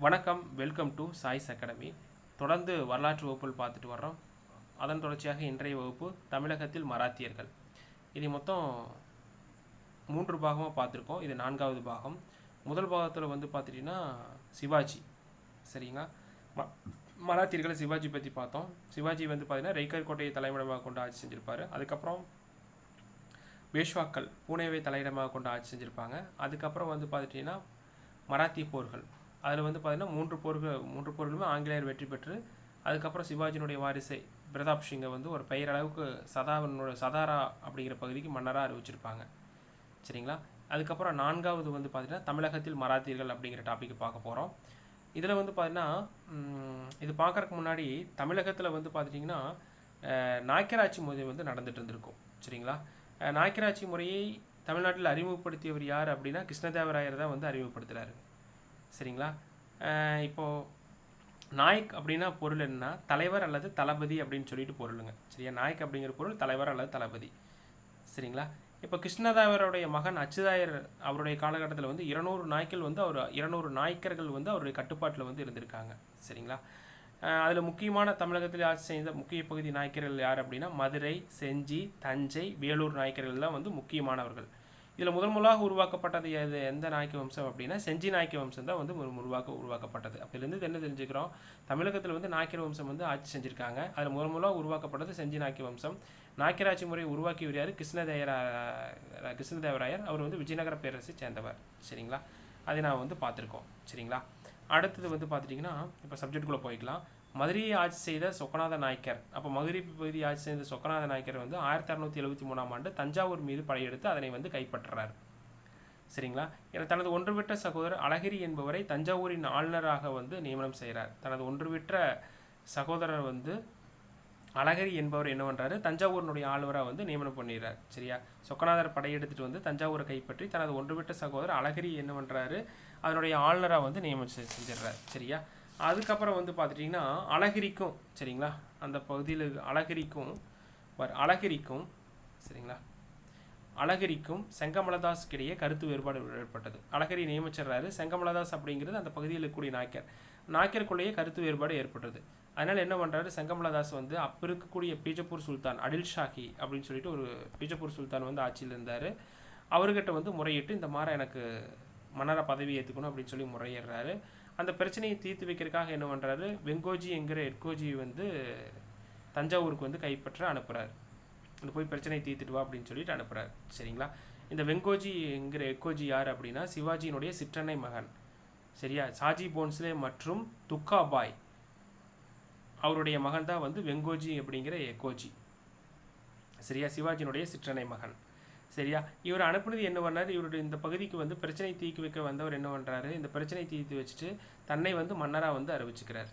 வணக்கம், welcome to choice academy. தொடர்ந்து வரலாற்று வகுப்புகள் பார்த்துட்டு வர்றோம். அதன் தொடர்ச்சியாக இன்றைய வகுப்பு தமிழகத்தில் மராத்தியர்கள். இது மொத்தம் 3 பாகமாக பார்த்துருக்கோம். இது 4வது பாகம். முதல் பாகத்தில் பார்த்துட்டிங்கன்னா சிவாஜி, சரிங்களா. மராத்தியர்களை சிவாஜி பற்றி பார்த்தோம். சிவாஜி பார்த்தீங்கன்னா ரைக்கர் கோட்டையை தலைமையிடமாக கொண்டு ஆட்சி செஞ்சுருப்பார். அதுக்கப்புறம் பேஷ்வாக்கள் பூனேவை தலையிடமாக கொண்டு ஆட்சி செஞ்சுருப்பாங்க. அதுக்கப்புறம் பார்த்துட்டிங்கன்னா மராத்திய போர்கள். அதில் பார்த்தீங்கன்னா மூன்று போர்களுமே ஆங்கிலேயர் வெற்றி பெற்று அதுக்கப்புறம் சிவாஜியினுடைய வாரிசை பிரதாப் சிங்கை ஒரு பெயரளவுக்கு சதாரா அப்படிங்கிற பகுதிக்கு மன்னராக அறிவிச்சிருப்பாங்க, சரிங்களா. அதுக்கப்புறம் 4வது பார்த்திங்கன்னா தமிழகத்தில் மராத்தியர்கள் அப்படிங்கிற டாப்பிக்கை பார்க்க போகிறோம். இதில் பார்த்திங்கன்னா இது பார்க்குறதுக்கு முன்னாடி தமிழகத்தில் பார்த்துட்டிங்கன்னா நாயக்கராட்சி முறை நடந்துகிட்டு இருந்திருக்கும், சரிங்களா. நாயக்கராட்சி முறையை தமிழ்நாட்டில் அறிமுகப்படுத்தியவர் யார் அப்படின்னா கிருஷ்ணதேவராயர் தான் அறிமுகப்படுத்துகிறாரு, சரிங்களா. இப்போது நாயக் அப்படின்னா பொருள் என்னன்னா தலைவர் அல்லது தளபதி அப்படின்னு சொல்லிட்டு பொருளுங்க, சரியா. நாயக் அப்படிங்கிற பொருள் தலைவர் அல்லது தளபதி, சரிங்களா. இப்போ கிருஷ்ணதேவருடைய மகன் அச்சுதாயர் அவருடைய காலகட்டத்தில் 200 நாய்க்கள் அவர் 200 நாயக்கர்கள் அவருடைய கட்டுப்பாட்டில் இருந்திருக்காங்க, சரிங்களா. அதில் முக்கியமான தமிழகத்தில் ஆட்சி செய்த முக்கிய பகுதி நாயக்கர்கள் யார் அப்படின்னா மதுரை, செஞ்சி, தஞ்சை, வேலூர் நாயக்கர்கள் தான் முக்கியமானவர்கள். இதில் முதலாக உருவாக்கப்பட்டது எந்த நாயக்க வம்சம் அப்படின்னா செஞ்சி நாயக்க வம்சம் தான் உருவாக்கப்பட்டது. அப்படிலேருந்து என்ன தெரிஞ்சுக்கிறோம், தமிழகத்தில் நாயக்கர் வம்சம் ஆட்சி செஞ்சுருக்காங்க. அதில் முதலாக உருவாக்கப்பட்டது செஞ்சி நாயக்க வம்சம். நாயக்கராட்சி முறையை உருவாக்கியவர் யார்? கிருஷ்ணதேவராயர். அவர் விஜயநகர பேரரசை சேர்ந்தவர், சரிங்களா. அதை நான் பார்த்துருக்கோம், சரிங்களா. அடுத்தது பார்த்துட்டிங்கன்னா இப்போ சப்ஜெக்டுக்குள்ளே போய்க்கலாம். மதுரையை ஆட்சி செய்த சொக்கநாத நாயக்கர். அப்போ மதுரை பகுதி ஆட்சி செய்த சொக்கநாத நாயக்கர் 1673ஆம் ஆண்டு தஞ்சாவூர் மீது படையெடுத்து அதனை கைப்பற்றுறார், சரிங்களா. என தனது ஒன்றுவிட்ட சகோதரர் அழகிரி என்பவரை தஞ்சாவூரின் ஆளுநராக நியமனம் செய்கிறார். தனது ஒன்றுவிட்ட சகோதரர் அழகிரி என்பவர் என்ன பண்ணுறாரு, தஞ்சாவூரினுடைய ஆளுநராக நியமனம் பண்ணிடுறார், சரியா. சொக்கநாதர் படையெடுத்துட்டு தஞ்சாவூரை கைப்பற்றி தனது ஒன்றுவிட்ட சகோதரர் அழகிரி என்ன பண்ணுறாரு, அதனுடைய ஆளுநராக நியமனம் செஞ்சிடுறார், சரியா. அதுக்கப்புறம் பார்த்துட்டிங்கன்னா அழகிரிக்கும், சரிங்களா, அந்த பகுதியில் அழகிரிக்கும் சரிங்களா, அழகிரிக்கும் செங்கமலதாஸுக்கு இடையே கருத்து வேறுபாடு ஏற்பட்டது. அழகிரி நியமிச்சிடுறாரு. செங்கமலதாஸ் அப்படிங்கிறது அந்த பகுதியில் இருக்கக்கூடிய நாயக்கருக்குள்ளேயே கருத்து வேறுபாடு ஏற்பட்டது. அதனால் என்ன பண்ணுறாரு, செங்கமலதாஸ் அப்போ இருக்கக்கூடிய பீஜப்பூர் சுல்தான் அடில் ஷாஹி அப்படின்னு சொல்லிட்டு ஒரு பீஜப்பூர் சுல்தான் ஆட்சியில் இருந்தார். அவர்கிட்ட முறையிட்டு இந்த மாதிரி எனக்கு மன்னரை பதவி ஏற்றுக்கணும் அப்படின்னு சொல்லி முறையிடுறாரு. அந்த பிரச்சனையை தீர்த்து வைக்கிறதுக்காக என்ன பண்ணுறாரு, வெங்கோஜி என்கிற எட்கோஜி தஞ்சாவூருக்கு கைப்பற்ற அனுப்புகிறார். அந்த போய் பிரச்சனையை தீர்த்துட்டு வா அப்படின்னு சொல்லிட்டு அனுப்புகிறார், சரிங்களா. இந்த வெங்கோஜி என்கிற எட்கோஜி யார் அப்படின்னா சிவாஜியினுடைய சிற்றன்னை மகன், சரியா. சாஜி போன்ஸ்லே மற்றும் துக்காபாய் அவருடைய மகன் தான் வெங்கோஜி அப்படிங்கிற எக்கோஜி, சரியா. சிவாஜியினுடைய சிற்றன்னை மகன், சரியா. இவர் அனுப்புனது என்ன பண்ணார், இவருடைய இந்த பகுதிக்கு பிரச்சனை தீர்க்க வைக்க வந்தவர் என்ன பண்ணுறாரு, இந்த பிரச்சனை தீர்த்து வச்சுட்டு தன்னை மன்னராக அறிவிச்சுக்கிறார்.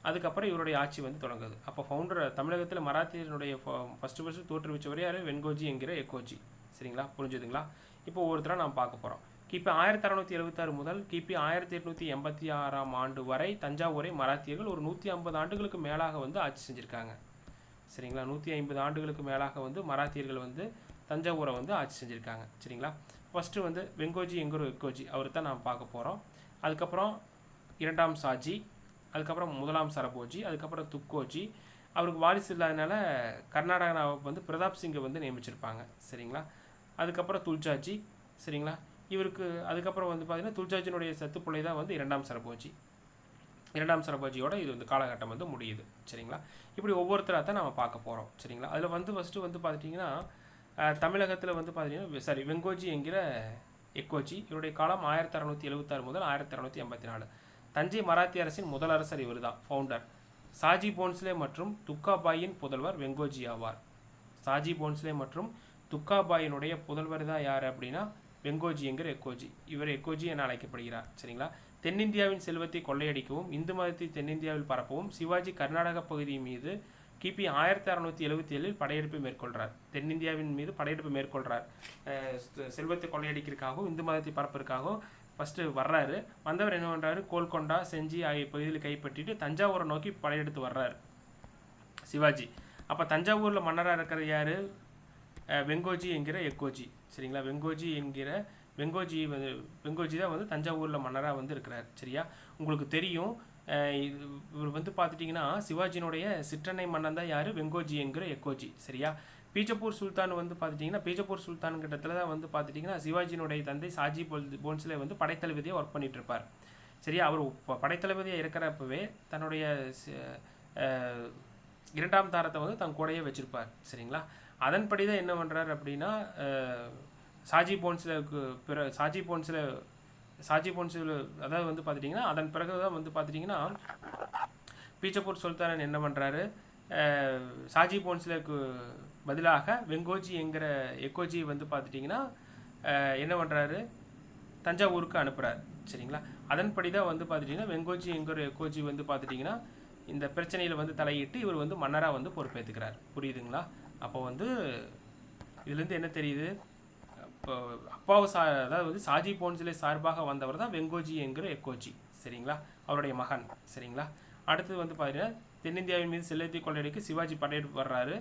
அதுக்கப்புறம் இவருடைய ஆட்சி தொடங்குது. அப்போ ஃபவுண்டர் தமிழகத்தில் மராத்தியனுடைய ஃபஸ்ட்டு தோற்றுவிச்சவர் யார், வெங்கோஜி என்கிற எக்கோஜி, சரிங்களா. புரிஞ்சுதுங்களா. இப்போ ஒவ்வொருத்தராக நாம் பார்க்க போகிறோம். கிபி 1676 முதல் கிபி 1886ஆம் ஆண்டு வரை தஞ்சாவூரை மராத்தியர்கள் ஒரு 150 ஆண்டுகளுக்கு மேலாக ஆட்சி செஞ்சுருக்காங்க, சரிங்களா. 150 ஆண்டுகளுக்கு மேலாக மராத்தியர்கள் தஞ்சாவூரை ஆட்சி செஞ்சுருக்காங்க, சரிங்களா. ஃபஸ்ட்டு வெங்கோஜி என்கிற எக்கோஜி அவர் தான் நாம் பார்க்க போகிறோம். அதுக்கப்புறம் 2ஆம் சாஜி, அதுக்கப்புறம் 1ஆம் சரபோஜி, அதுக்கப்புறம் துக்கோஜி. அவருக்கு வாரிசு இல்லாதனால கர்நாடகாவை பிரதாப் சிங்கை நியமிச்சிருப்பாங்க, சரிங்களா. அதுக்கப்புறம் துல்ஜாஜி, சரிங்களா. இவருக்கு அதுக்கப்புறம் பார்த்திங்கன்னா துல்ஜாஜினுடைய சத்துப்பிள்ளை தான் 2ஆம் சரபோஜி. 2ஆம் சரபோஜியோட இது காலகட்டம் முடியுது, சரிங்களா. இப்படி ஒவ்வொருத்தராக தான் நம்ம பார்க்க போகிறோம், சரிங்களா. அதில் ஃபஸ்ட்டு பார்த்துட்டிங்கன்னா தமிழகத்தில் பார்த்தீங்கன்னா வெங்கோஜி என்கிற எக்கோஜி. இவருடைய காலம் 1676 முதல் 1684. தஞ்சை மராத்திய அரசின் முதல் அரசர் இவர் தான், ஃபவுண்டர். சாஜி போன்ஸ்லே மற்றும் துக்காபாயின் புதல்வர் வெங்கோஜி ஆவார். சாஜி போன்ஸ்லே மற்றும் துக்காபாயினுடைய புதல்வர் தான் யார் அப்படின்னா வெங்கோஜி என்கிற எக்கோஜி. இவர் எக்கோஜி என அழைக்கப்படுகிறார், சரிங்களா. தென்னிந்தியாவின் செல்வத்தை கொள்ளையடிக்கவும் இந்து மதத்தை தென்னிந்தியாவில் பரப்பவும் சிவாஜி கர்நாடக பகுதி மீது கிபி 1677 படையெடுப்பை மேற்கொள்கிறார். தென்னிந்தியாவின் மீது படையெடுப்பு மேற்கொள்கிறார். செல்வத்தை கொள்ளையடிக்கிறதுக்காகவும் இந்து மதத்தை பரப்புறதுக்காகவும் ஃபஸ்ட்டு வர்றாரு. வந்தவர் என்ன பண்ணுறாரு, கோல்கொண்டா, செஞ்சி ஆகிய பகுதியில் கைப்பற்றிட்டு தஞ்சாவூரை நோக்கி படையெடுத்து வர்றார் சிவாஜி. அப்போ தஞ்சாவூரில் மன்னராக இருக்கிற யார், வெங்கோஜி என்கிற எக்கோஜி, சரிங்களா. வெங்கோஜி என்கிற வெங்கோஜி தான் வந்து தஞ்சாவூரில் மன்னராக வந்து இருக்கிறார். சரியா, உங்களுக்கு தெரியும். இவர் வந்து பார்த்துட்டிங்கன்னா சிவாஜியினுடைய சிற்றன்னை மன்னன் தான் யார், வெங்கோஜி என்கிற எக்கோஜி. சரியா, பீஜப்பூர் சுல்தான் வந்து பார்த்துட்டிங்கன்னா பீஜப்பூர் சுல்தான் கிட்டத்தில் தான் வந்து பார்த்துட்டிங்கன்னா சிவாஜியினுடைய தந்தை சாஜி போன்ஸ்லே வந்து படைத்தளபதியாக ஒர்க் பண்ணிட்டு இருப்பார். சரியா, அவர் படைத்தளபதியாக இருக்கிறப்பவே தன்னுடைய இரண்டாம் தாரத்தை வந்து தன் கூடையே வச்சிருப்பார். சரிங்களா, அதன்படி தான் என்ன பண்ணுறாரு அப்படின்னா சாஜி போன்ஸில் அதாவது வந்து பார்த்துட்டிங்கன்னா அதன் பிறகு தான் வந்து பார்த்துட்டிங்கன்னா பீஜப்பூர் சுல்தானன் என்ன பண்ணுறாரு, சாஜி போன்ஸ்லேக்கு பதிலாக வெங்கோஜி என்கிற எக்கோஜி வந்து பார்த்துட்டிங்கன்னா என்ன பண்ணுறாரு, தஞ்சாவூருக்கு அனுப்புகிறார். சரிங்களா, அதன்படி தான் வந்து பார்த்துட்டிங்கன்னா வெங்கோஜி என்கிற எக்கோஜி வந்து பார்த்துட்டிங்கன்னா இந்த பிரச்சனையில் வந்து தலையிட்டு இவர் வந்து மன்னராக வந்து பொறுப்பேற்றுக்கிறார். புரியுதுங்களா? அப்போ வந்து இதுலேருந்து என்ன தெரியுது, இப்போ அப்பாவை அதாவது வந்து சாஜி போன்ஸ்லே சார்பாக வந்தவர் தான் வெங்கோஜி என்கிற எக்கோஜி. சரிங்களா, அவருடைய மகன். சரிங்களா, அடுத்தது வந்து பார்த்தீங்கன்னா தென்னிந்தியாவின் மீது செல்லத்தை கொள்ளையடிக்க சிவாஜி படையெடுப்பு வர்றாரு.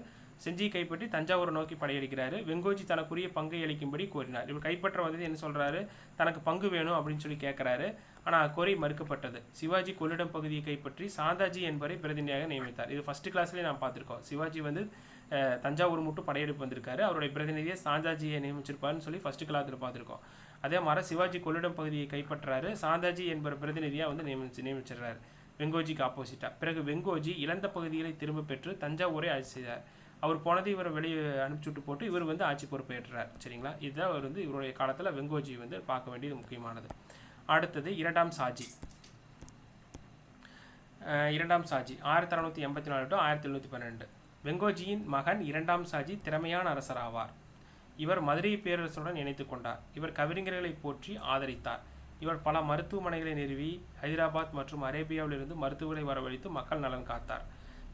செஞ்சியை கைப்பற்றி தஞ்சாவூரை நோக்கி படையெடுக்கிறாரு. வெங்கோஜி தனக்குரிய பங்கை அளிக்கும்படி கோரினார். இவர் கைப்பற்ற வந்து என்ன சொல்கிறாரு, தனக்கு பங்கு வேணும் அப்படின்னு சொல்லி கேட்குறாரு. ஆனால் கோரி மறுக்கப்பட்டது. சிவாஜி கொள்ளிடம் பகுதியை கைப்பற்றி சாந்தாஜி என்பவரை பிரதிநிதியாக நியமித்தார். இது ஃபர்ஸ்ட் கிளாஸ்லேயே நான் பார்த்துருக்கோம். சிவாஜி வந்து தஞ்சாவூர் மட்டும் படையெடுப்பு வந்திருக்காரு, அவருடைய பிரதிநிதியை சாந்தாஜியை நியமிச்சிருப்பாருன்னு சொல்லி ஃபர்ஸ்ட் கிளாஸில் பார்த்துருக்கோம். அதே மாதிரி சிவாஜி கொள்ளிடம் பகுதியை கைப்பற்றாரு, சாந்தாஜி என்பவர் பிரதிநிதியாக வந்து நியமிச்சிடுறாரு வெங்கோஜிக்கு ஆப்போசிட்டாக. பிறகு வெங்கோஜி இழந்த பகுதிகளை திரும்ப பெற்று தஞ்சாவூரை ஆட்சி செய்தார். அவர் போனது இவரை வெளியே அனுப்பிச்சுட்டு போட்டு இவர் வந்து ஆட்சி பொறுப்பேற்றார். சரிங்களா, இதுதான் அவர் வந்து இவருடைய காலத்தில் வெங்கோஜி வந்து பார்க்க வேண்டியது முக்கியமானது. அடுத்தது இரண்டாம் சாஜி. 1684 to 1712. வெங்கோஜியின் மகன் இரண்டாம் சாஜி திறமையான அரசர் ஆவார். இவர் மதுரை பேரரசுடன் இணைத்து கொண்டார். இவர் கவிஞர்களை போற்றி ஆதரித்தார். இவர் பல மருத்துவமனைகளை நிறுவி ஹைதராபாத் மற்றும் அரேபியாவிலிருந்து மருத்துவர்களை வரவழைத்து மக்கள் நலன் காத்தார்.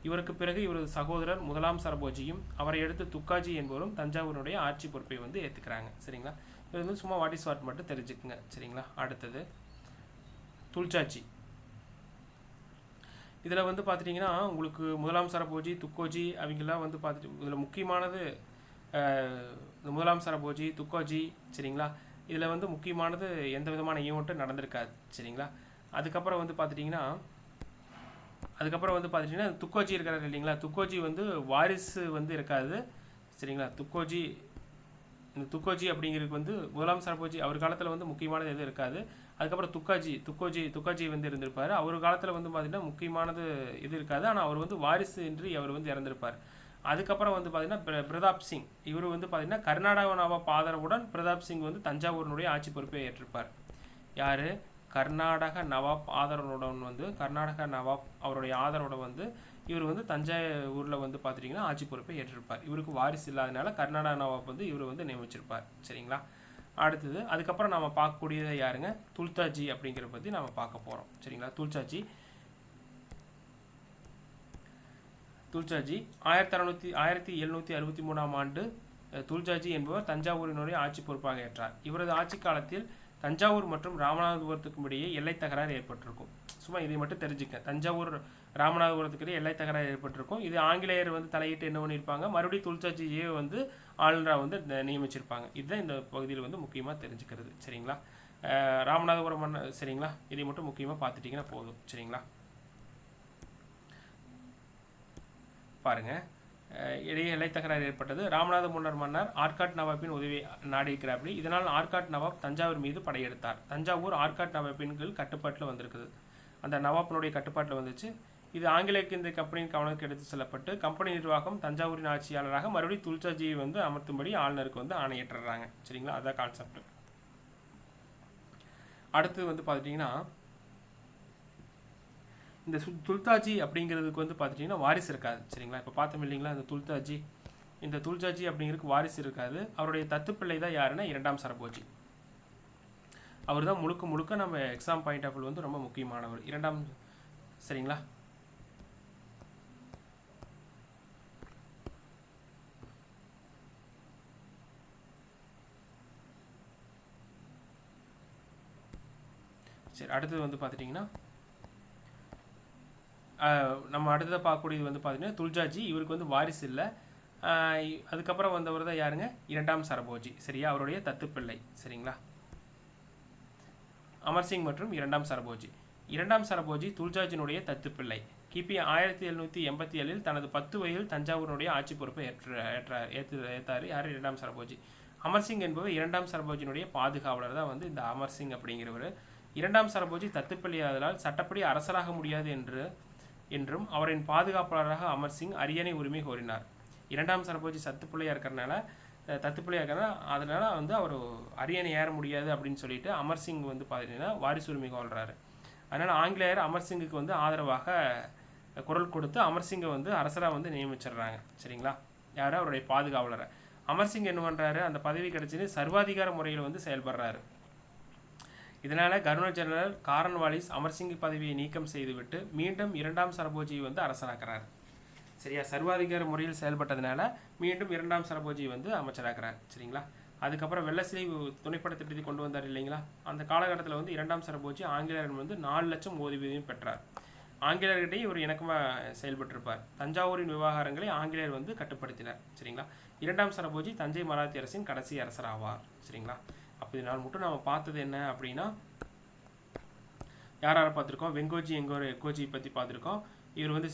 இவருக்கு பிறகு இவரது சகோதரர் முதலாம் சரபோஜியும் அவரை எடுத்து துக்காஜி என்பவரும் தஞ்சாவூருடைய ஆட்சி பொறுப்பை வந்து ஏற்றுக்கிறாங்க. சரிங்களா, இது வந்து சும்மா வாட் இஸ் வாட் மட்டும் தெரிஞ்சுக்குங்க. சரிங்களா, அடுத்தது துல்ஜாஜி. இதில் வந்து பார்த்துட்டிங்கன்னா உங்களுக்கு முதலாம் சரபோஜி, துக்கோஜி அவங்கெல்லாம் வந்து பார்த்துட்டு இதில் முக்கியமானது முதலாம் சரபோஜி, துக்கோஜி. சரிங்களா, இதில் வந்து முக்கியமானது எந்த விதமான ஈவெண்ட்டும் நடந்திருக்காது. சரிங்களா, அதுக்கப்புறம் வந்து பார்த்துட்டிங்கன்னா துக்கோஜி இருக்கிறார் இல்லைங்களா, துக்கோஜி வந்து வாரிசு வந்து இருக்காது. சரிங்களா, இந்த துக்கோஜி அப்படிங்கிறதுக்கு வந்து முதலாம் சரபோஜி அவர் காலத்தில் வந்து முக்கியமானது எதுவும் இருக்காது. அதுக்கப்புறம் துக்காஜி வந்து இருந்திருப்பார். அவர் காலத்தில் வந்து பார்த்திங்கன்னா முக்கியமானது இது இருக்காது. ஆனால் அவர் வந்து வாரிசு இன்றி அவர் வந்து இறந்திருப்பார். அதுக்கப்புறம் வந்து பார்த்திங்கன்னா பிரதாப் சிங், இவர் வந்து பார்த்திங்கன்னா கர்நாடக நவாப் ஆதரவுடன் பிரதாப் சிங் வந்து தஞ்சாவூரினுடைய ஆட்சி பொறுப்பை ஏற்றிருப்பார். யார், கர்நாடக நவாப் ஆதரவுடன் வந்து அவருடைய ஆதரவுடன் வந்து இவர் வந்து தஞ்சாவூரில் வந்து பார்த்துட்டிங்கன்னா ஆட்சி பொறுப்பை ஏற்றிருப்பார். இவருக்கு வாரிசு இல்லாதனால கர்நாடக நவாப் வந்து இவர் வந்து நியமிச்சிருப்பார். சரிங்களா, அடுத்தது அதுக்கப்புறம் நம்ம பார்க்கக்கூடியதை யாருங்க, துல்தாஜி அப்படிங்கிறத பற்றி நம்ம பார்க்க போகிறோம். சரிங்களா, துல்ஜாஜி 1763 ஆண்டு துல்ஜாஜி என்பவர் தஞ்சாவூரினுடைய ஆட்சி பொறுப்பாக ஏற்றார். இவரது ஆட்சி காலத்தில் தஞ்சாவூர் மற்றும் ராமநாதபுரத்துக்கும் இடையே எல்லை தகராறு ஏற்பட்டிருக்கும். சும்மா இதை மட்டும் தெரிஞ்சுக்க, தஞ்சாவூர் ராமநாதபுரத்துக்கு இடையே எல்லை தகராறு ஏற்பட்டிருக்கும். இது ஆங்கிலேயர் வந்து தலையிட்டு என்ன பண்ணியிருப்பாங்க, மறுபடியும் துல்ஜாஜியே வந்து ஆளுநராக வந்து நியமிச்சிருப்பாங்க. இதுதான் இந்த பகுதியில் வந்து முக்கியமாக தெரிஞ்சுக்கிறது. சரிங்களா, ராமநாதபுரம் சரிங்களா, இதை மட்டும் முக்கியமாக பார்த்துட்டிங்கன்னா போதும். சரிங்களா, பாருங்க, இடையே எல்லை தகராறு ஏற்பட்டது. ராமநாத மன்னர் ஆர்காட் நவாப்பின் உதவி நாடியிருக்கிறாப்படி. இதனால் ஆர்காட் நவாப் தஞ்சாவூர் மீது படையெடுத்தார். தஞ்சாவூர் ஆர்காட் நவாப்பின் கட்டுப்பாட்டில் வந்திருக்குது. அந்த நவாப்பினுடைய கட்டுப்பாட்டில் வந்துச்சு. இது ஆங்கிலேய இந்திய கம்பெனியின் கவனத்துக்கு எடுத்து செல்லப்பட்டு கம்பெனி நிர்வாகம் தஞ்சாவூரின் ஆட்சியாளராக மறுபடியும் துல்ஜாஜியை வந்து அமர்த்தும்படி ஆளுநருக்கு வந்து ஆணையிட்டுறாங்க. சரிங்களா, அதான் கான்செப்ட். அடுத்து வந்து பார்த்துட்டிங்கன்னா இந்த துல்ஜாஜி அப்படிங்கிறதுக்கு வந்து பார்த்துட்டிங்கன்னா வாரிசு இருக்காது. சரிங்களா, இப்போ பார்த்தோம் இல்லைங்களா, இந்த துல்ஜாஜி அப்படிங்கிறதுக்கு வாரிசு இருக்காது. அவருடைய தத்துப்பிள்ளை தான் யாருன்னா இரண்டாம் சரபோஜி. அவர் தான் முழுக்க நம்ம எக்ஸாம் பாயிண்ட் ஆஃப் வியூ வந்து ரொம்ப முக்கியமானவர். இரண்டாம். சரிங்களா, சரி, அடுத்தது வந்து பார்த்துட்டிங்கன்னா நம்ம அடுத்ததாக பார்க்கக்கூடியது வந்து பார்த்திங்கன்னா துல்ஜாஜி. இவருக்கு வந்து வாரிசு இல்லை. அதுக்கப்புறம் வந்தவர் தான் யாருங்க, இரண்டாம் சரபோஜி. சரியா, அவருடைய தத்துப்பிள்ளை. சரிங்களா, அமர்சிங் மற்றும் இரண்டாம் சரபோஜி. இரண்டாம் சரபோஜி துல்ஜாஜினுடைய தத்துப்பிள்ளை. கிபி 1787 தனது 10 வயதில் தஞ்சாவூரினுடைய ஆட்சி பொறுப்பை ஏற்றார். யார்? இரண்டாம் சரபோஜி. அமர்சிங் என்பவர் இரண்டாம் சரபோஜினுடைய பாதுகாவலர் தான் வந்து இந்த அமர்சிங் அப்படிங்கிறவர். இரண்டாம் சரபோஜி தத்துப்பிள்ளையாதலால் சட்டப்படி அரசராக முடியாது என்றும் அவரின் பாதுகாப்பாளராக அமர்சிங் அரியணை உரிமை கோரினார். இரண்டாம் சரபோஜி தத்துப்பிள்ளையாக இருக்கிறனால அதனால வந்து அவர் அரியணை ஏற முடியாது அப்படின்னு சொல்லிட்டு அமர்சிங் வந்து பார்த்தீங்கன்னா வாரிசு உரிமை கோல்றாரு. அதனால் ஆங்கிலேயர் அமர்சிங்குக்கு வந்து ஆதரவாக குரல் கொடுத்து அமர்சிங்கை வந்து அரசராக வந்து நியமிச்சிடுறாங்க. சரிங்களா? யார்? அவருடைய பாதுகாவலரை. அமர்சிங் என்ன பண்ணுறாரு? அந்த பதவி கிடைச்சிது சர்வாதிகார முறையில் வந்து செயல்படுறாரு. இதனால் கவர்னர் ஜெனரல் காரன்வாலிஸ் அமர்சிங் பதவியை நீக்கம் செய்துவிட்டு மீண்டும் இரண்டாம் சரபோஜியை வந்து அரசராக்கிறார். சரியா? சர்வாதிகார முறையில் செயல்பட்டதுனால மீண்டும் இரண்டாம் சரபோஜியை வந்து அமைச்சராக்கிறார். சரிங்களா? அதுக்கப்புறம் வெள்ளசிலை துணைப்பட திட்டத்தை கொண்டு வந்தார் இல்லைங்களா? அந்த காலகட்டத்தில் வந்து இரண்டாம் சரபோஜி ஆங்கிலேயர் வந்து 4 லட்சம் ஓய்வூதியம் பெற்றார். ஆங்கிலேயர்கிட்டையும் இவர் இணக்கமாக செயல்பட்டிருப்பார். தஞ்சாவூரின் விவகாரங்களை ஆங்கிலேயர் வந்து கட்டுப்படுத்தினார். சரிங்களா? இரண்டாம் சரபோஜி தஞ்சை மராத்திய அரசின் கடைசி அரசர் ஆவார். சரிங்களா? அப்போ இதனால் மட்டும் நம்ம பார்த்தது என்ன அப்படின்னா, யாரை பார்த்துருக்கோம்? வெங்கோஜி எக்கோஜியை பற்றி பார்த்துருக்கோம். இவர் வந்து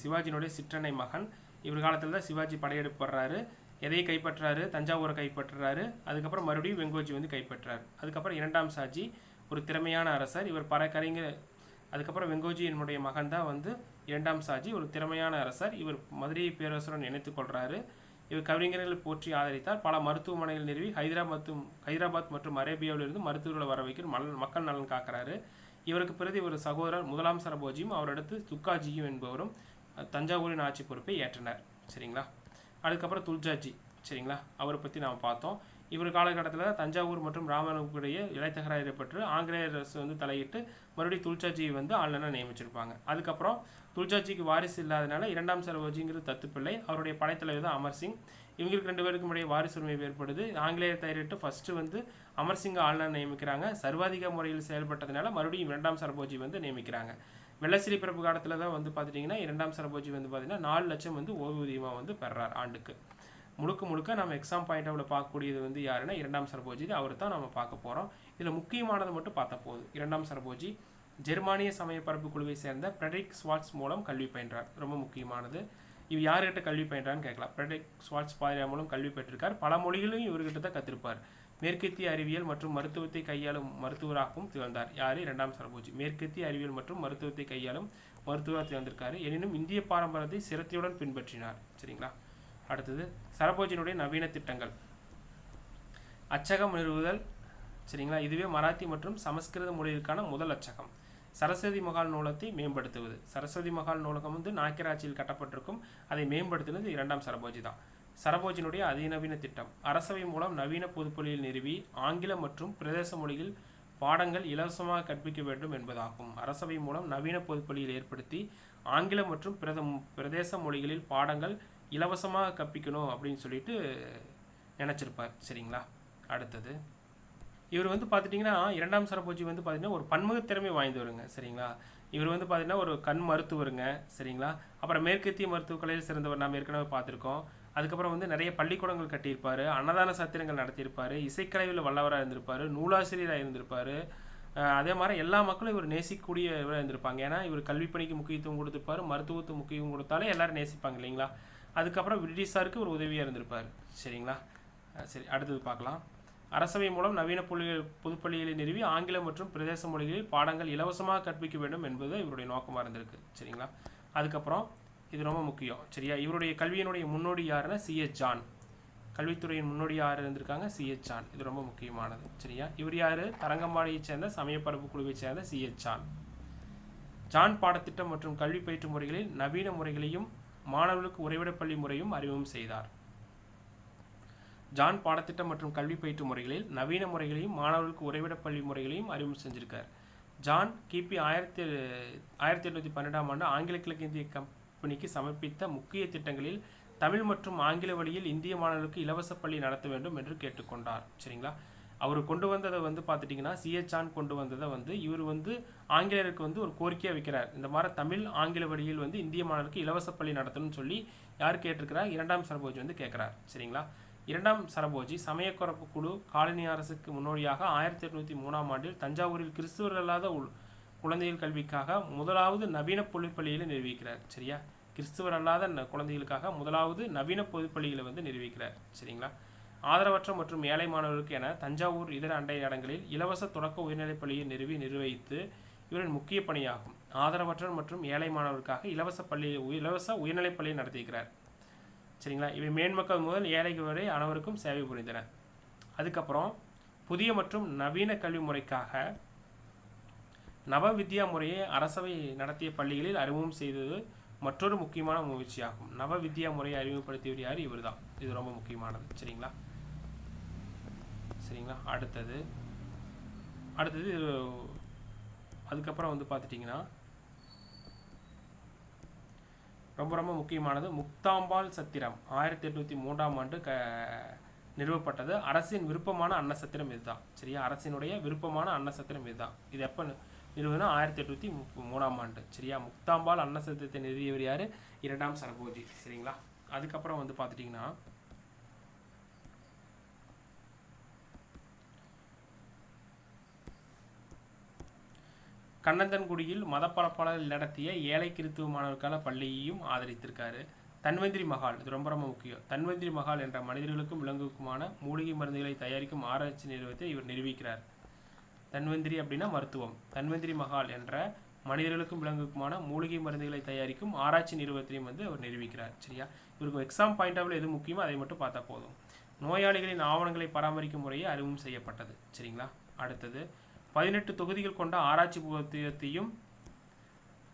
சிவாஜியினுடைய சிற்றனை மகன். இவர் காலத்தில் தான் சிவாஜி படையெடுப்படுறாரு. எதையை கைப்பற்றாரு? தஞ்சாவூரை கைப்பற்றுறாரு. அதுக்கப்புறம் மறுபடியும் வெங்கோஜி வந்து கைப்பற்றார். அதுக்கப்புறம் இரண்டாம் ஷாஜி ஒரு திறமையான அரசர். இவர் அதுக்கப்புறம் வெங்கோஜி என்னுடைய மகன் தான் வந்து இரண்டாம் ஷாஜி, ஒரு திறமையான அரசர். இவர் மதுரை பேரரசுடன் இணைத்துக் கொள்கிறாரு. இவர் கவிஞர்களை போற்றி ஆதரித்தார். பல மருத்துவமனைகள் நிறுவி ஹைதராபாத் மற்றும் அரேபியாவிலிருந்து மருத்துவர்களை வர வைக்கிற மக்கள் நலன் காக்கிறாரு. இவருக்கு பிறகு இவர் சகோதரர் முதலாம் சரபோஜியும் அவரடுத்து துக்காஜியும் என்பவரும் தஞ்சாவூரின் ஆட்சி பொறுப்பை ஏற்றனர். சரிங்களா? அதுக்கப்புறம் துல்ஜாஜி. சரிங்களா? அவரை பற்றி நாம் பார்த்தோம். இவர் காலகட்டத்தில் தஞ்சாவூர் மற்றும் ராமனுக்குடைய இடைத்தகராறு ஏற்பட்டு ஆங்கிலேயர் அரசு வந்து தலையிட்டு மறுபடியும் துல்ஜாஜியை வந்து ஆளுநராக நியமிச்சிருப்பாங்க. அதுக்கப்புறம் துல்ஜாஜிக்கு வாரிசு இல்லாதனால இரண்டாம் சரபோஜிங்கிறது தத்துப்பிள்ளை. அவருடைய படைத்தலைவர் தான் அமர்சிங். இவங்களுக்கு 2 பேருக்கும் இடையே வாரிசு உரிமை ஏற்படுது. ஆங்கிலேயர் தயாரிட்டு ஃபஸ்ட்டு வந்து அமர்சிங் ஆளுநர் நியமிக்கிறாங்க. சர்வாதிக முறையில் செயல்பட்டதுனால மறுபடியும் இரண்டாம் சரபோஜி வந்து நியமிக்கிறாங்க. வெள்ளசிலை பிறப்பு காலத்தில் தான் வந்து பார்த்துட்டிங்கன்னா இரண்டாம் சரபோஜி வந்து பார்த்திங்கன்னா 4 லட்சம் வந்து ஓய்வூதியமாக வந்து பெறார் ஆண்டுக்கு. முழுக்க நம்ம எக்ஸாம் பாயிண்ட் ஆஃப்ல பார்க்கக்கூடியது வந்து யாருன்னா இரண்டாம் சரபோஜி. அவர் தான் நம்ம பார்க்க போகிறோம். இதில் முக்கியமானது மட்டும் பார்த்தா போதும். இரண்டாம் சரபோஜி ஜெர்மானிய சமய பரப்பு குழுவை சேர்ந்த ஃப்ரெட்ரிக் ஸ்வார்ட்ஸ் மூலம் கல்வி பயின்றார். ரொம்ப முக்கியமானது. இவர் யார்கிட்ட கல்வி பயின்றான்னு கேட்கலாம். ஃப்ரெட்ரிக் ஸ்வார்ட்ஸ் பாதிரியார் மூலம் கல்வி பெற்றிருக்கார். பல மொழிகளையும் இவர்கிட்ட தான் கற்றிருப்பார். மேற்கத்திய அறிவியல் மற்றும் மருத்துவத்தை கையாளும் மருத்துவராகவும் திகழ்ந்தார். யார்? இரண்டாம் சரபோஜி. மேற்கத்திய அறிவியல் மற்றும் மருத்துவத்தை கையாளும் மருத்துவராக திகழ்ந்திருக்காரு. எனினும் இந்திய பாரம்பரியத்தை சிரத்தையுடன் பின்பற்றினார். சரிங்களா? அடுத்தது சரபோஜியினுடைய நவீன திட்டங்கள். அச்சகம் நிறுவுதல். சரிங்களா? இதுவே மராத்தி மற்றும் சமஸ்கிருத மொழிகளுக்கான முதல் அச்சகம். சரஸ்வதி மகால் நூலகத்தை மேம்படுத்துவது. சரஸ்வதி மகால் நூலகம் வந்து நாயக்கராட்சியில் கட்டப்பட்டிருக்கும். அதை மேம்படுத்தினது இரண்டாம் சரபோஜி தான். சரபோஜியினுடைய அதிநவீன திட்டம். அரசவை மூலம் நவீன பொதுப்பள்ளியில் நிறுவி ஆங்கில மற்றும் பிரதேச மொழியில் பாடங்கள் இலவசமாக கற்பிக்க வேண்டும் என்பதாகும். அரசவை மூலம் நவீன பொதுப்பள்ளியில் ஏற்படுத்தி ஆங்கில மற்றும் பிரதேச மொழிகளில் பாடங்கள் இலவசமாக கற்பிக்கணும் அப்படின்னு சொல்லிட்டு நினச்சிருப்பார். சரிங்களா? அடுத்தது இவர் வந்து பார்த்துட்டிங்கன்னா இரண்டாம் சரபோஜி வந்து பார்த்திங்கன்னா ஒரு பன்முகத்திறமை வாய்ந்தவருங்க. சரிங்களா? இவர் வந்து பார்த்திங்கன்னா ஒரு கண் மருத்துவருங்க. சரிங்களா? அப்புறம் மேற்கத்திய மருத்துவக்கலையில் சிறந்தவர் நாம் ஏற்கனவே பார்த்துருக்கோம். அதுக்கப்புறம் வந்து நிறைய பள்ளிக்கூடங்கள் கட்டியிருப்பார். அன்னதான சத்திரங்கள் நடத்தியிருப்பார். இசைக்கலையில் வல்லவராக இருந்திருப்பார். நூலாசிரியராக இருந்திருப்பார். அதே மாதிரி எல்லா மக்களும் இவர் நேசிக்கக்கூடியவராக இருந்திருப்பாங்க. ஏன்னா இவர் கல்வி பணிக்கு முக்கியத்துவம் கொடுத்துருப்பார். மருத்துவத்துக்கு முக்கியத்துவம் கொடுத்தாலே எல்லாரும் நேசிப்பாங்க இல்லைங்களா? அதுக்கப்புறம் பிரிட்டிஷாருக்கு ஒரு உதவியாக இருந்திருப்பார். சரிங்களா? சரி, அடுத்தது பார்க்கலாம். அரசவை மூலம் நவீன பொதுப்பள்ளிகளை நிறுவி ஆங்கில மற்றும் பிரதேச மொழிகளில் பாடங்கள் இலவசமாக கற்பிக்க வேண்டும் என்பது இவருடைய நோக்கமாக இருந்திருக்கு. சரிங்களா? அதுக்கப்புறம் இது ரொம்ப முக்கியம். சரியா? இவருடைய கல்வியினுடைய முன்னோடி யாருன்னா C.H. ஜான். கல்வித்துறையின் முன்னோடி யார் இருந்திருக்காங்க? C.H. ஜான். இது ரொம்ப முக்கியமானது. சரியா? இவர் யார்? தரங்கம்பாடியைச் சேர்ந்த சமயப்பரப்பு குழுவை சேர்ந்த C.H. ஜான். ஜான் பாடத்திட்டம் மற்றும் கல்வி பயிற்று முறைகளில் நவீன முறைகளையும் மாணவர்களுக்கு உறைவிடப்பள்ளி முறையும் அறிமுகம் செய்தார். ஜான் பாடத்திட்டம் மற்றும் கல்வி பயிற்று முறைகளில் நவீன முறைகளையும் மாணவர்களுக்கு உறைவிடப்பள்ளி முறைகளையும் அறிமுகம் செஞ்சிருக்கார். ஜான் கிபி 1812 ஆண்டு ஆங்கில கிழக்கிந்திய கம்பெனிக்கு சமர்ப்பித்த முக்கிய திட்டங்களில் தமிழ் மற்றும் ஆங்கில வழியில் இந்திய மாணவர்களுக்கு இலவச பள்ளி நடத்த வேண்டும் என்று கேட்டுக்கொண்டார். சரிங்களா? அவர் கொண்டு வந்ததை வந்து பார்த்துட்டிங்கன்னா C.H. ஜான் கொண்டு வந்ததை வந்து இவர் வந்து ஆங்கிலேயருக்கு வந்து ஒரு கோரிக்கையாக வைக்கிறார். இந்த மாதிரி தமிழ் ஆங்கில வழியில் வந்து இந்திய மாணவருக்கு இலவச பள்ளி நடத்தணும்னு சொல்லி யார் கேட்டிருக்கிறார்? இரண்டாம் சரபோஜி வந்து கேட்குறார். சரிங்களா? இரண்டாம் சரபோஜி சமயக்குறப்பு குழு காலனி அரசுக்கு முன்னோடியாக 1803ஆம் ஆண்டில் தஞ்சாவூரில் கிறிஸ்துவர் அல்லாத குழந்தைகள் கல்விக்காக முதலாவது நவீன பொதுப்பள்ளிகளை நிறுவிக்கிறார். சரியா, கிறிஸ்துவர் அல்லாத குழந்தைகளுக்காக முதலாவது நவீன பொதுப்பள்ளிகளை வந்து நிறுவிக்கிறார். சரிங்களா, ஆதரவற்ற மற்றும் ஏழை மாணவர்களுக்கு என தஞ்சாவூர் இதர அண்டை இடங்களில் இலவச தொடக்க உயர்நிலைப் பள்ளியை நிர்வகித்து இவரின் முக்கிய பணியாகும். ஆதரவற்ற மற்றும் ஏழை மாணவர்களுக்காக இலவச உயர்நிலைப் பள்ளியை நடத்தியிருக்கிறார். சரிங்களா, இவை மேன்மக்கள் முதல் ஏழைகள் வரை அனைவருக்கும் சேவை புரிந்தன. அதுக்கப்புறம் புதிய மற்றும் நவீன கல்வி முறைக்காக நவ வித்யா முறையை அரசவை நடத்திய பள்ளிகளில் அறிமுகம் செய்தது மற்றொரு முக்கியமான முயற்சியாகும். நவ வித்யா முறையை அறிமுகப்படுத்தியவர் யார்? இவர் தான். இது ரொம்ப முக்கியமானது. சரிங்களா, அடுத்தது அதுக்கப்புறம் வந்து பார்த்துட்டிங்கன்னா ரொம்ப ரொம்ப முக்கியமானது முக்தாம்பாள் சத்திரம் 1803ஆம் ஆண்டு நிறுவப்பட்டது. அரசின் விருப்பமான அன்னசத்திரம் இதுதான். சரியா, அரசினுடைய விருப்பமான அன்னசத்திரம் இதுதான். இது எப்போ நிறுவனம்? 1803ஆம் ஆண்டு. சரியா, முக்தாம்பாள் அன்னசத்திரத்தை நிறுவியவர் யார்? இரண்டாம் சரபோஜி. சரிங்களா, அதுக்கப்புறம் வந்து பார்த்துட்டிங்கன்னா கண்ணந்தன்குடியில் மதப்பரப்பாளர்கள் நடத்திய ஏழை கிறித்துவ மாணவர்களுக்கான பள்ளியையும் ஆதரித்திருக்காரு. தன்வந்திரி மகால், இது ரொம்ப ரொம்ப முக்கியம். தன்வந்திரி மகால் என்ற மனிதர்களுக்கும் விலங்குக்குமான மூலிகை மருந்துகளை தயாரிக்கும் ஆராய்ச்சி நிறுவனத்தை இவர் நிறுவிக்கிறார். தன்வந்திரி அப்படின்னா மருத்துவம். தன்வந்திரி மகால் என்ற மனிதர்களுக்கும் விலங்குக்குமான மூலிகை மருந்துகளை தயாரிக்கும் ஆராய்ச்சி நிறுவனத்தையும் வந்து அவர் நிறுவிக்கிறார். சரியா, இவருக்கு எக்ஸாம் பாயிண்ட் ஆஃப் எது முக்கியமோ அதை மட்டும் பார்த்தா போதும். நோயாளிகளின் ஆவணங்களை பராமரிக்கும் முறையை அறிமுகம் செய்யப்பட்டது. சரிங்களா, அடுத்தது 18 தொகுதிகள் கொண்ட ஆராய்ச்சி புத்தகத்தையும்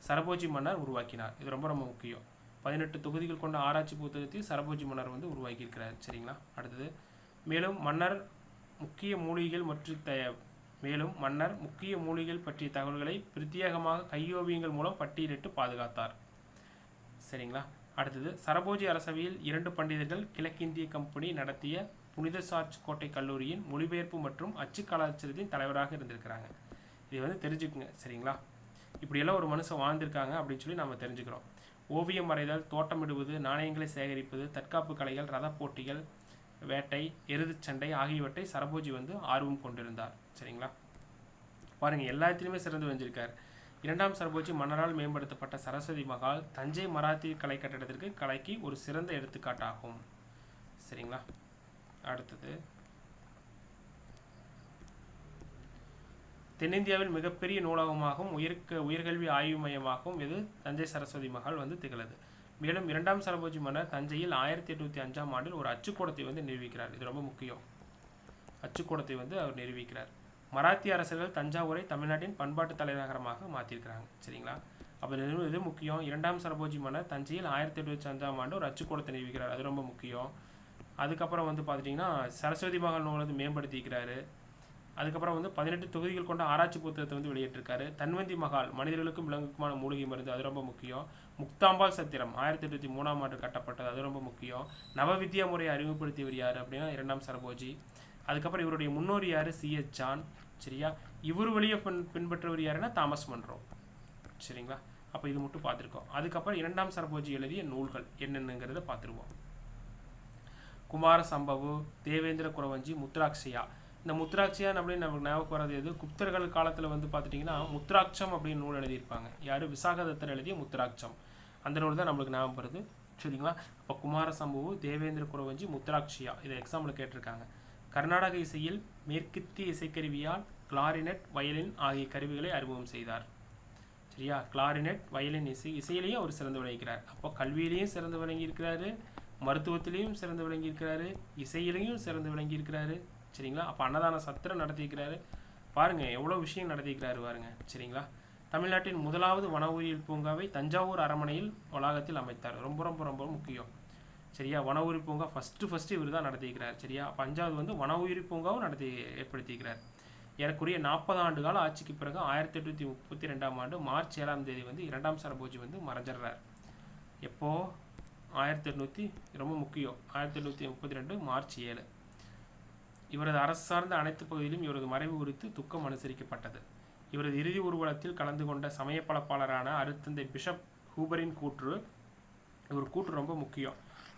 சரபோஜி மன்னர் உருவாக்கினார். இது ரொம்ப ரொம்ப முக்கியம். 18 தொகுதிகள் கொண்ட ஆராய்ச்சி புத்தகத்தையும் சரபோஜி மன்னர் வந்து உருவாக்கியிருக்கிறார். சரிங்களா, அடுத்தது மேலும் மன்னர் முக்கிய மூலிகைகள் பற்றிய தகவல்களை பிரத்யேகமாக கையோவியங்கள் மூலம் பட்டியலிட்டு பாதுகாத்தார். சரிங்களா, அடுத்தது சரபோஜி அரசவையில் 2 பண்டிதர்கள் கிழக்கிந்திய கம்பெனி நடத்திய புனித சார்ஜ் கோட்டை கல்லூரியின் மொழிபெயர்ப்பு மற்றும் அச்சு கலாச்சாரத்தின் தலைவராக இருந்திருக்கிறாங்க. இதை வந்து தெரிஞ்சுக்குங்க. சரிங்களா, இப்படியெல்லாம் ஒரு மனுஷன் வாழ்ந்திருக்காங்க அப்படின்னு சொல்லி நம்ம தெரிஞ்சுக்கிறோம். ஓவியம் வரைதல், தோட்டமிடுவது, நாணயங்களை சேகரிப்பது, தற்காப்பு கலைகள், ரத போட்டிகள், வேட்டை, எருதுச்சண்டை ஆகியவற்றை சரபோஜி வந்து ஆர்வம் கொண்டிருந்தார். சரிங்களா, பாருங்கள், எல்லாத்திலுமே சிறந்து வந்திருக்கார். இரண்டாம் சரபோஜி மன்னரால் மேம்படுத்தப்பட்ட சரஸ்வதி மகால் தஞ்சை மராத்தி கலை கட்டடத்திற்கு கலைக்கு ஒரு சிறந்த எடுத்துக்காட்டாகும். சரிங்களா, அடுத்தது தென்னிந்தியாவில் மிகப்பெரிய நூலகமாகவும் உயர்கல்வி ஆய்வு மையமாகவும் இது தஞ்சை சரஸ்வதி மகால் வந்து திகழது. மேலும் இரண்டாம் சரபோஜி மன்னர் தஞ்சையில் 1805ஆம் ஆண்டில் ஒரு அச்சுக்கூடத்தை வந்து நிறுவிக்கிறார். இது ரொம்ப முக்கியம். அச்சுக்கூடத்தை வந்து அவர் நிறுவிக்கிறார். மராத்திய அரசர்கள் தஞ்சாவூரை தமிழ்நாட்டின் பண்பாட்டு தலைநகரமாக மாற்றிருக்கிறாங்க. சரிங்களா, அப்போ இது முக்கியம். இரண்டாம் சரபோஜி மன்னர் தஞ்சையில் 1805ஆம் ஆண்டு ஒரு அச்சுக்கூடத்தை நிறுவிக்கிறார். அது ரொம்ப முக்கியம். அதுக்கப்புறம் வந்து பார்த்துட்டிங்கன்னா சரஸ்வதி மகால் நூலகத்தை மேம்படுத்திக்கிறாரு. அதுக்கப்புறம் வந்து 18 தொகுதிகள் கொண்ட ஆராய்ச்சி புத்தகத்தை வந்து வெளியிட்டிருக்காரு. தன்வந்தி மகால் மனிதர்களுக்கும் விலங்குக்குமான மூலிகை மருந்து, அது ரொம்ப முக்கியம். முக்தாம்பாள் சத்திரம் 1803ஆம் ஆண்டு கட்டப்பட்டது, அது ரொம்ப முக்கியம். நவவித்யா முறையை அறிமுகப்படுத்தியவர் யார் அப்படின்னா இரண்டாம் சரபோஜி. அதுக்கப்புறம் இவருடைய முன்னோர் யார்? C.H. ஜான். சரியா, இவர் வழியை பின்பற்றவர் யாருன்னா தாமஸ் மன்றோ. சரிங்களா, அப்போ இது மட்டும் பார்த்துருக்கோம். அதுக்கப்புறம் இரண்டாம் சரபோஜி எழுதிய நூல்கள் என்னென்னங்கிறத பார்த்துருவோம். குமார சம்பவு, தேவேந்திர குறவஞ்சி, முத்ராட்சியா. இந்த முத்ராட்சியான் அப்படின்னு நமக்கு ஞாபகம் வர்றது எது? குப்தர்கள் காலத்தில் வந்து பார்த்துட்டிங்கன்னா முத்ராட்சம் அப்படின்னு நூல் எழுதியிருப்பாங்க. யார்? விசாகதத்தர் எழுதிய முத்ராட்சம். அந்த நூல் தான் நம்மளுக்கு ஞாபகம் வருது. சரிங்களா, அப்போ குமார சம்பவு, தேவேந்திர குறவஞ்சி, முத்ராட்சியா, இதை எக்ஸாம்பிள் கேட்டிருக்காங்க. கர்நாடக இசையில் மேற்கத்திய இசைக்கருவியால் கிளாரினெட், வயலின் ஆகிய கருவிகளை அறிமுகம் செய்தார். சரியா, கிளாரினெட், வயலின் இசையிலையும் அவர் சிறந்து விளங்குகிறார். அப்போ கல்வியிலையும் சிறந்து விளங்கியிருக்கிறாரு, மருத்துவத்திலையும் சிறந்து விளங்கியிருக்கிறாரு, இசையிலையும் சிறந்து விளங்கியிருக்கிறாரு. சரிங்களா, அப்போ அன்னதான சத்திரம் நடத்தியிருக்கிறாரு. பாருங்கள் எவ்வளோ விஷயம் நடத்தியிருக்கிறாரு பாருங்க. சரிங்களா, தமிழ்நாட்டின் முதலாவது வன உயிரியல் பூங்காவை தஞ்சாவூர் அரண்மனையில் வளாகத்தில் அமைத்தார். ரொம்ப ரொம்ப ரொம்ப முக்கியம். சரியா, வன உயிரி பூங்கா ஃபஸ்ட்டு இவர் தான் நடத்தியிருக்கிறார். சரியா, அப்போ 5வது வந்து வன உயிரி பூங்காவும் ஏற்படுத்தியிருக்கிறார். ஏறக்குறைய 40 ஆண்டு கால ஆட்சிக்கு பிறகு 1832ஆம் ஆண்டு மார்ச் 7ஆம் தேதி வந்து இரண்டாம் சரபோஜி வந்து மறைஞ்சிடுறார். எப்போது? 1800, ரொம்ப முக்கியம், 1832 மார்ச் 7. இவரது அரசு சார்ந்த அனைத்து பகுதியிலும் இவரது மறைவு குறித்து துக்கம் அனுசரிக்கப்பட்டது. இவரது இறுதி ஊர்வலத்தில் கலந்து கொண்ட சமய பலப்பாளரான அருத்தந்தை பிஷப் ஹூபரின் கூற்று, இவர் கூற்று ரொம்ப முக்கியம்.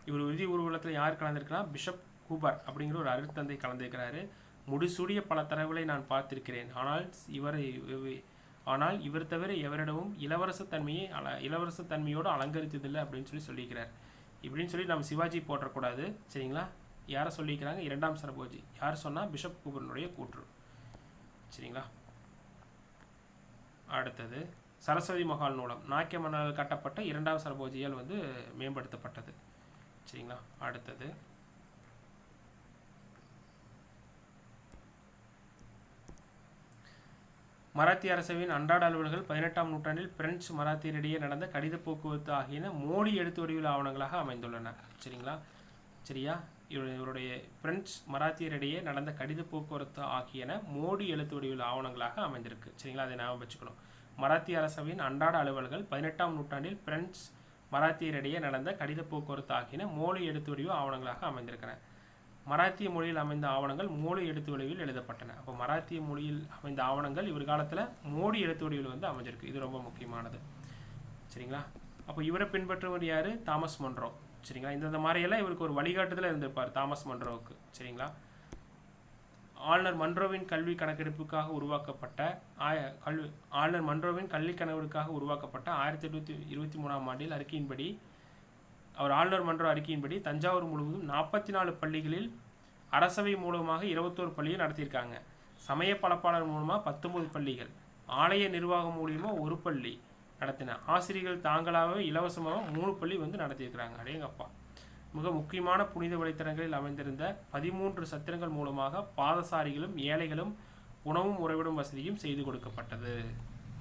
இவர் இறுதி ஊர்வலத்தில் யார் கலந்துருக்கலாம்? பிஷப் கூபர் அப்படிங்கிற ஒரு அருட்தந்தை கலந்துக்கிறாரு. முடிசூடிய பல தரவுகளை நான் பார்த்திருக்கிறேன், ஆனால் இவர் தவிர எவரிடமும் இளவரச தன்மையோடு அலங்கரித்ததில்லை அப்படின்னு சொல்லியிருக்கிறார். இப்படின்னு சொல்லி நம்ம சிவாஜி போற்றக்கூடாது. சரிங்களா? யாரை சொல்லிக்கிறாங்க? இரண்டாம் சரபோஜி. யார் சொன்னால்? பிஷப் கூபரனுடைய கூற்று. சரிங்களா? அடுத்தது சரஸ்வதி மகால் நூலம் நாக்கிய மன்னரால் கட்டப்பட்ட இரண்டாம் சரபோஜியால் வந்து மேம்படுத்தப்பட்டது. சரிங்களா? அடுத்தது மராத்திய அரசவையின் அன்றாட அலுவல்கள் 18ஆம் நூற்றாண்டில் பிரெஞ்சு மராத்தியரிடையே நடந்த கடித போக்குவரத்து ஆகியன மோடி எழுத்து வடிவில் ஆவணங்களாக அமைந்துள்ளன. சரிங்களா? சரியா? இவருடைய பிரெஞ்சு மராத்தியரிடையே நடந்த கடித போக்குவரத்து ஆகியன மோடி எழுத்து வடிவில் ஆவணங்களாக அமைந்திருக்கு. சரிங்களா? அதை ஞாபகம் வச்சுக்கணும். மராத்திய அரசவையின் அன்றாட அலுவல்கள் 18ஆம் நூற்றாண்டில் பிரெஞ்சு மராத்தியரிடையே நடந்த கடித போக்குவரத்து ஆகியன மோடி எழுத்து வடிவு ஆவணங்களாக அமைந்திருக்கின்றன. மராத்திய மொழியில் அமைந்த ஆவணங்கள் மோடி எழுத்து வடிவில் எழுதப்பட்டன. அப்போ மராத்திய மொழியில் அமைந்த ஆவணங்கள் இவர் காலத்தில் மோடி எழுத்து வடிவில் வந்து அமைஞ்சிருக்கு. இது ரொம்ப முக்கியமானது. சரிங்களா? அப்போ இவரை பின்பற்றுவர் யார்? Thomas Munro. சரிங்களா? இந்த மாதிரியெல்லாம் இவருக்கு ஒரு வழிகாட்டுதல் இருந்திருப்பார் தாமஸ் மன்றோவுக்கு. சரிங்களா? ஆளுநர் மன்றோவின் கல்வி கணக்கெடுப்புக்காக உருவாக்கப்பட்ட 1823ஆம் ஆண்டில் அறிக்கையின்படி ஆளுநர் மன்றோ அறிக்கையின்படி தஞ்சாவூர் முழுவதும் 44 பள்ளிகளில் அரசவை மூலமாக 21 பள்ளியை நடத்தியிருக்காங்க. சமய பலப்பாளர் மூலமாக 19 பள்ளிகள், ஆலய நிர்வாகம் மூலியமாக 1 பள்ளி நடத்தின. ஆசிரியர்கள் தாங்களாகவே இலவசமாக 3 பள்ளி வந்து நடத்தியிருக்கிறாங்க. அடேங்கப்பா. மிக முக்கியமான புனித வழித்தடங்களில் அமைந்திருந்த 13 சத்திரங்கள் மூலமாக பாதசாரிகளும் ஏழைகளும் உணவும் உறைவிடும் வசதியும் செய்து கொடுக்கப்பட்டது.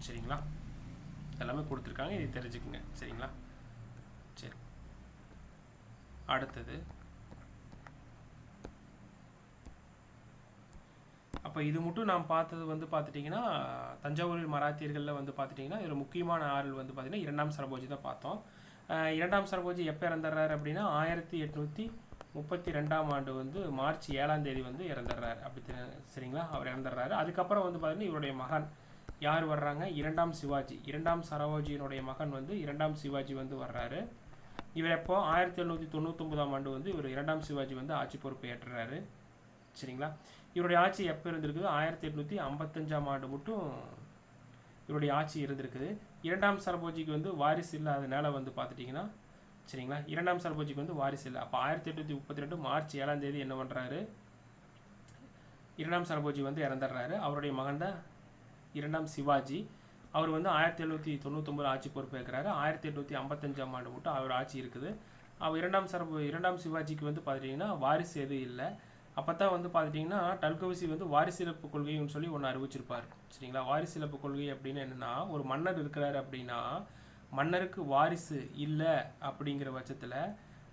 சரிங்களா? எல்லாமே கொடுத்துருக்காங்க, இதை தெரிஞ்சுக்குங்க. சரிங்களா? சரி, அடுத்தது அப்போ இது மட்டும் நாம் பார்த்தது வந்து பார்த்துட்டிங்கன்னா தஞ்சாவூரில் மராத்தியர்களில் வந்து பார்த்துட்டிங்கன்னா இதில் முக்கியமான ஆறுகள் வந்து பார்த்திங்கன்னா இரண்டாம் சரபோஜி தான் பார்த்தோம். இரண்டாம் சரபோஜி எப்போ இறந்துடுறாரு அப்படின்னா 1832ஆம் ஆண்டு வந்து மார்ச் 7ஆம் தேதி வந்து இறந்துடுறாரு. அப்படி சரிங்களா? அவர் இறந்துடுறாரு. அதுக்கப்புறம் வந்து பார்த்திங்கன்னா இவருடைய மகன் யார் வர்றாங்க? இரண்டாம் சிவாஜி. இரண்டாம் சரபோஜியினுடைய மகன் வந்து இரண்டாம் சிவாஜி வந்து வர்றாரு. இவர் எப்போ 1799ஆம் ஆண்டு வந்து இவர் இரண்டாம் சிவாஜி வந்து ஆட்சி பொறுப்பை ஏற்றுறாரு. சரிங்களா? இவருடைய ஆட்சி எப்போ இருந்திருக்குது? 1855ஆம் ஆண்டு மட்டும் இவருடைய ஆட்சி இருந்திருக்குது. இரண்டாம் சரபோஜிக்கு வந்து வாரிசு இல்லாதனால வந்து பார்த்துட்டிங்கன்னா சரிங்களா, இரண்டாம் சரபோஜிக்கு வந்து வாரிசு இல்லை. அப்போ 1832 மார்ச் 7ஆம் தேதி என்ன பண்ணுறாரு? இரண்டாம் சரபோஜி வந்து இறந்துடுறாரு. அவருடைய மகன் தான் இரண்டாம் சிவாஜி. அவர் வந்து 1799 ஆட்சி பொறுப்பேற்கிறாரு. 1855ஆம் ஆண்டு மட்டும் அவர் ஆட்சி இருக்குது. அவர் இரண்டாம் சிவாஜிக்கு வந்து பார்த்துட்டிங்கன்னா வாரிசு எதுவும் இல்லை. அப்போ தான் வந்து பார்த்துட்டிங்கன்னா டல்கௌசி வந்து வாரிசிலப்பு கொள்கைன்னு சொல்லி ஒன்று அறிவிச்சிருப்பார். சரிங்களா? வாரிசிலப்பு கொள்கை அப்படின்னு என்னென்னா, ஒரு மன்னர் இருக்கிறாரு அப்படின்னா மன்னருக்கு வாரிசு இல்லை அப்படிங்கிற பட்சத்தில்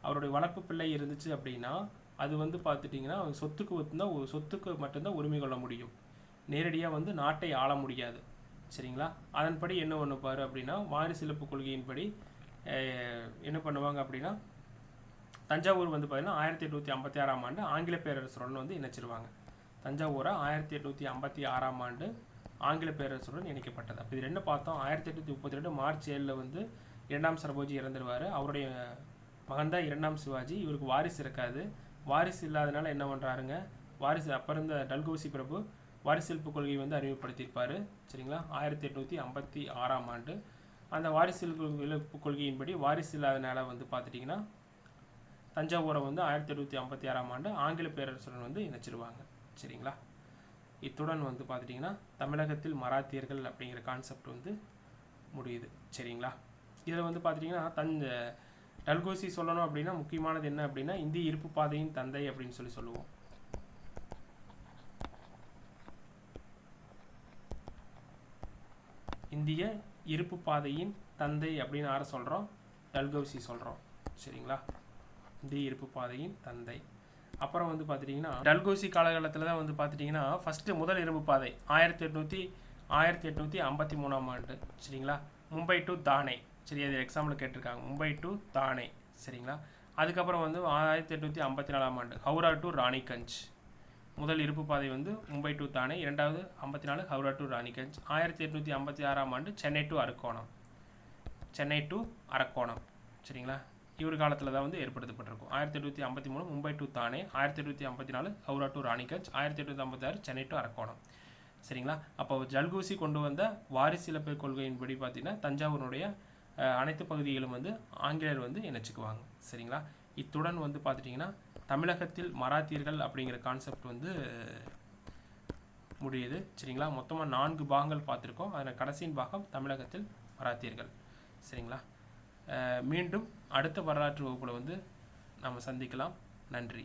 அவருடைய வளர்ப்பு பிள்ளை இருந்துச்சு அப்படின்னா அது வந்து பார்த்துட்டிங்கன்னா சொத்துக்கு மட்டும்தான் உரிமை கொள்ள முடியும். நேரடியாக வந்து நாட்டை ஆள முடியாது. சரிங்களா? அதன்படி என்ன பண்ணுப்பார் அப்படின்னா வாரிசிலப்பு கொள்கையின்படி என்ன பண்ணுவாங்க அப்படின்னா தஞ்சாவூர் வந்து பார்த்தீங்கன்னா 1856ஆம் ஆண்டு ஆங்கில பேரரசுடன் வந்து இணைச்சிருவாங்க. தஞ்சாவூரை 1856ஆம் ஆண்டு ஆங்கில பேரரசுடன் இணைக்கப்பட்டது. அப்போ இது என்ன பார்த்தோம்? 1832 மார்ச் 7 வந்து இரண்டாம் சரபோஜி இறந்துருவார். அவருடைய மகன் தான் இரண்டாம் சிவாஜி. இவருக்கு வாரிசு இருக்காது. வாரிசு இல்லாதனால என்ன பண்ணுறாருங்க, வாரிசு அப்போ இருந்த டல்கௌசி பிரபு வாரிசிலப்பு கொள்கை வந்து அறிமுகப்படுத்தியிருப்பார். சரிங்களா? 1856ஆம் ஆண்டு அந்த வாரிசிலப்பு கொள்கையின்படி வாரிசு இல்லாதனால வந்து பார்த்துட்டிங்கன்னா தஞ்சாவூரை வந்து 1856ஆம் ஆண்டு ஆங்கில பேரரசுடன் வந்து இணைச்சிருவாங்க. சரிங்களா? இத்துடன் வந்து பார்த்துட்டிங்கன்னா தமிழகத்தில் மராத்தியர்கள் அப்படிங்கிற கான்செப்ட் வந்து முடியுது. சரிங்களா? இதில் வந்து பார்த்துட்டிங்கன்னா டல்கௌசி சொல்லணும் அப்படின்னா முக்கியமானது என்ன அப்படின்னா இந்திய இருப்பு பாதையின் தந்தை அப்படின்னு சொல்லுவோம். இந்திய இருப்பு பாதையின் தந்தை அப்படின்னு யாரை சொல்கிறோம்? டல்கௌசி சொல்கிறோம். சரிங்களா? இந்திய இருப்பு பாதையின் தந்தை. அப்புறம் வந்து பார்த்துட்டிங்கன்னா டல்கௌசி காலகட்டத்தில் தான் வந்து பார்த்துட்டிங்கன்னா முதல் இரும்பு பாதை 1853ஆம் ஆண்டு. சரிங்களா? மும்பை டு தானே. சரி, அது எக்ஸாம்பிள் கேட்டிருக்காங்க. மும்பை டு தானே. சரிங்களா? அதுக்கப்புறம் வந்து 1854ஆம் ஆண்டு ஹவுரா டு ராணிகஞ்ச். முதல் இருப்பு பாதை வந்து மும்பை டு தானே. 54 ஹவுரா டு ராணிகஞ்ச். 1856ஆம் ஆண்டு சென்னை டு அரக்கோணம். சரிங்களா? இவர் காலத்தில் தான் வந்து ஏற்படுத்தப்பட்டிருக்கும். 1853 மும்பை டு தானே, 1854 ஹவுரா டு ராணிகஞ்ச், 1856 சென்னை டு அரக்கோணம். சரிங்களா? அப்போ ஜல்கூசி கொண்டு வந்த வாரிசிலப்பை கொள்கையின்படி பார்த்தீங்கன்னா தஞ்சாவூருடைய அனைத்து பகுதிகளும் வந்து ஆங்கிலேயர் வந்து இணைச்சிக்குவாங்க. சரிங்களா? இத்துடன் வந்து பார்த்துட்டிங்கன்னா தமிழகத்தில் மராத்தியர்கள் அப்படிங்கிற கான்செப்ட் வந்து முடியுது. சரிங்களா? மொத்தமாக 4 பாகங்கள் பார்த்துருக்கோம். அதில் கடைசியின் பாகம் தமிழகத்தில் மராத்தியர்கள். சரிங்களா? மீண்டும் அடுத்த வரலாற்று வகுப்பில் வந்து நாம் சந்திக்கலாம். நன்றி.